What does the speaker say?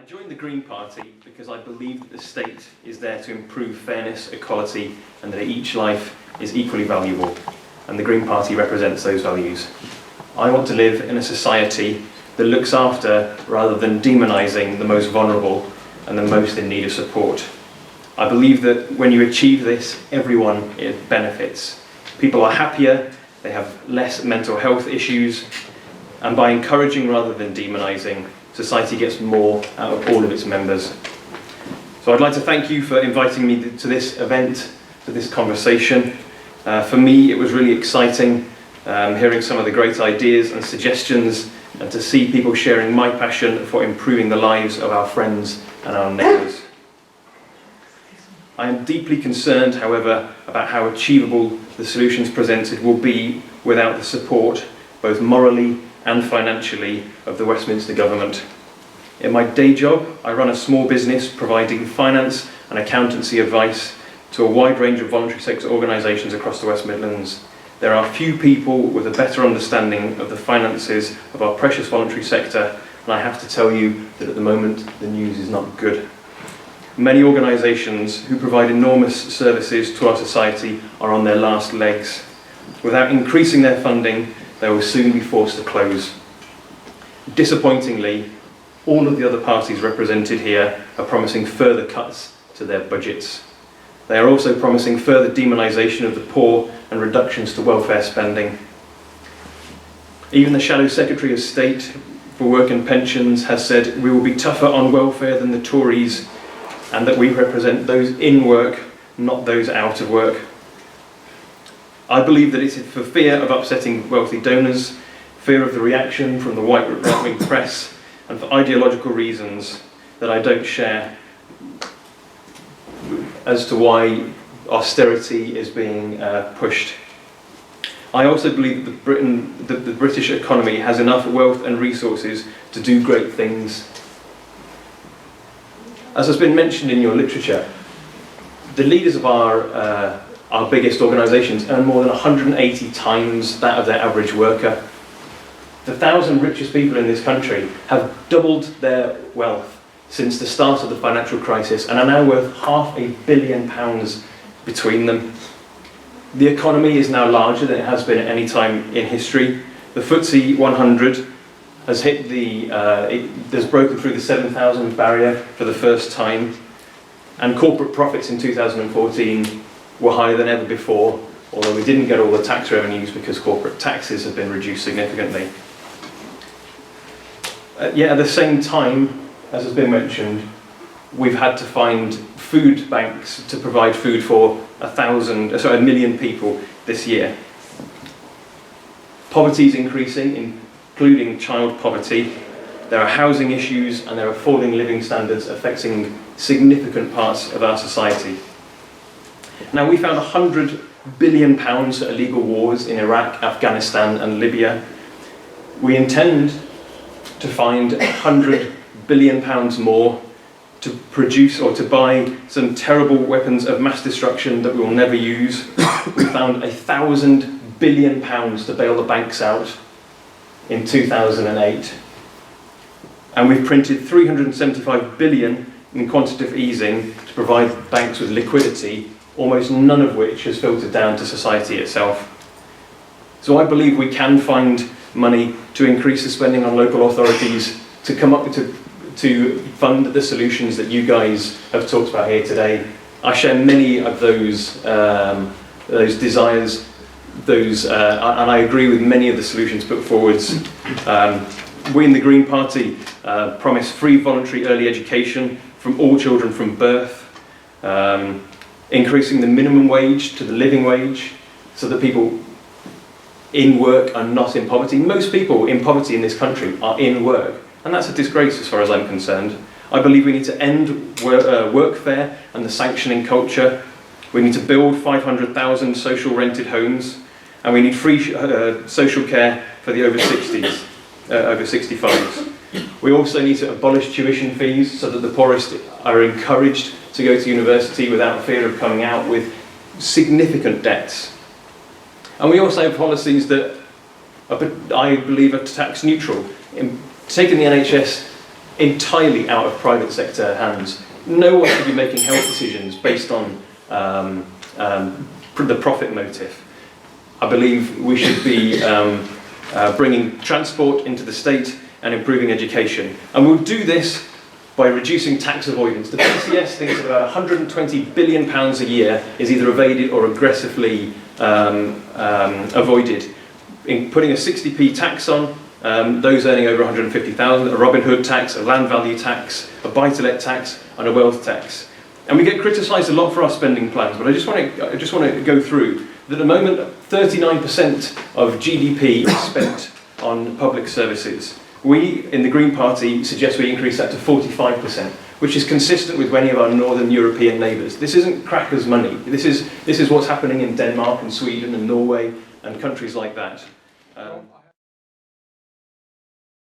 I joined the Green Party because I believe that the state is there to improve fairness, equality, and that each life is equally valuable, and the Green Party represents those values. I want to live in a society that looks after, rather than demonising, the most vulnerable and the most in need of support. I believe that when you achieve this, everyone benefits. People are happier, they have less mental health issues, and by encouraging rather than demonising, society gets more out of all of its members. So I'd like to thank you for inviting me to this event, to this conversation. For me, it was really exciting hearing some of the great ideas and suggestions, and to see people sharing my passion for improving the lives of our friends and our neighbours. I am deeply concerned, however, about how achievable the solutions presented will be without the support, both morally and financially, of the Westminster Government. In my day job, I run a small business providing finance and accountancy advice to a wide range of voluntary sector organisations across the West Midlands. There are few people with a better understanding of the finances of our precious voluntary sector, and I have to tell you that at the moment the news is not good. Many organisations who provide enormous services to our society are on their last legs. Without increasing their funding, they will soon be forced to close. Disappointingly, all of the other parties represented here are promising further cuts to their budgets. They are also promising further demonisation of the poor and reductions to welfare spending. Even the Shadow Secretary of State for Work and Pensions has said we will be tougher on welfare than the Tories, and that we represent those in work, not those out of work. I believe that it's for fear of upsetting wealthy donors, fear of the reaction from the right-wing press, and for ideological reasons that I don't share, as to why austerity is being pushed. I also believe that the British economy has enough wealth and resources to do great things. As has been mentioned in your literature, the leaders of our biggest organisations earn more than 180 times that of their average worker. The 1,000 richest people in this country have doubled their wealth since the start of the financial crisis and are now worth £500 million between them. The economy is now larger than it has been at any time in history. The FTSE 100 has hit has broken through the 7,000 barrier for the first time, and corporate profits in 2014 were higher than ever before, although we didn't get all the tax revenues because corporate taxes have been reduced significantly. Yet at the same time, as has been mentioned, we've had to find food banks to provide food for 1 million people this year. Poverty is increasing, including child poverty. There are housing issues and there are falling living standards affecting significant parts of our society. Now, we found £100 billion for illegal wars in Iraq, Afghanistan and Libya. We intend to find £100 billion more to produce or to buy some terrible weapons of mass destruction that we will never use. We found £1,000 billion to bail the banks out in 2008. And we've printed £375 billion in quantitative easing to provide banks with liquidity, almost none of which has filtered down to society itself. So I believe we can find money to increase the spending on local authorities, to come up to fund the solutions that you guys have talked about here today. I share many of those desires, and I agree with many of the solutions put forwards. We in the Green Party promise free voluntary early education from all children from birth, increasing the minimum wage to the living wage so that people in work are not in poverty. Most people in poverty in this country are in work, and that's a disgrace as far as I'm concerned. I believe we need to end workfare and the sanctioning culture. We need to build 500,000 social rented homes, and we need free social care for the over 60s, over 65s. We also need to abolish tuition fees so that the poorest are encouraged to go to university without fear of coming out with significant debts. And we also have policies that I believe are tax neutral. Taking the NHS entirely out of private sector hands. No one should be making health decisions based on the profit motive. I believe we should be bringing transport into the state and improving education. And we'll do this by reducing tax avoidance. The PCS thinks about £120 billion a year is either evaded or aggressively avoided. In putting a 60p tax on, those earning over 150,000, a Robin Hood tax, a land value tax, a buy-to-let tax, and a wealth tax. And we get criticised a lot for our spending plans, but I just want to go through that at the moment 39% of GDP is spent on public services. We, in the Green Party, suggest we increase that to 45%, which is consistent with many of our northern European neighbours. This isn't crackers' money. This is what's happening in Denmark and Sweden and Norway and countries like that.